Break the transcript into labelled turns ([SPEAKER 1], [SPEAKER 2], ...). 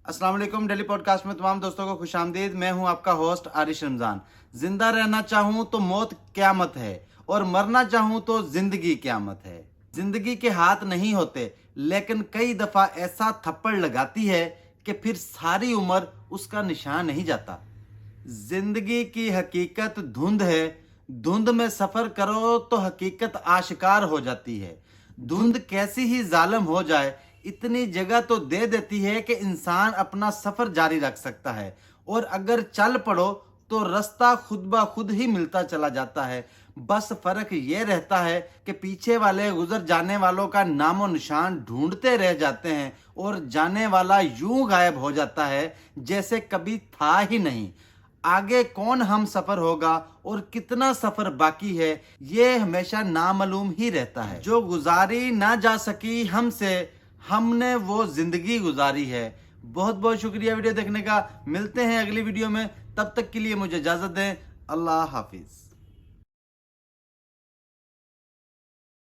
[SPEAKER 1] अस्सलाम वालेकुम। Daily podcast में तमाम दोस्तों को खुशामदीद। मैं हूं आपका होस्ट आरिश रमजान। जिंदा रहना चाहूं तो मौत क्यामत है और मरना चाहूं तो जिंदगी क्यामत है। जिंदगी के हाथ नहीं होते, लेकिन कई दफा ऐसा थप्पड़ लगाती है कि फिर सारी उम्र उसका निशान नहीं जाता। जिंदगी की हकीकत धुंध है, धुंध में सफर करो तो हकीकत आशिकार हो जाती है। धुंध कैसी ही जालिम हो जाए, इतनी जगह तो दे देती है कि इंसान अपना सफर जारी रख सकता है, और अगर चल पड़ो तो रास्ता खुद ब खुद ही मिलता चला जाता है। बस फर्क ये रहता है कि पीछे वाले गुजर जाने वालों का नामो निशान ढूंढते रह जाते हैं और जाने वाला यूं गायब हो जाता है जैसे कभी था ही नहीं। आगे कौन हम सफर होगा और कितना सफर बाकी है, ये हमेशा नामालूम ही रहता है। जो गुजारी ना जा सकी हमसे, हमने वो जिंदगी गुजारी है। बहुत बहुत शुक्रिया वीडियो देखने का। मिलते हैं अगली वीडियो में, तब तक के लिए मुझे इजाजत दें। अल्लाह हाफिज।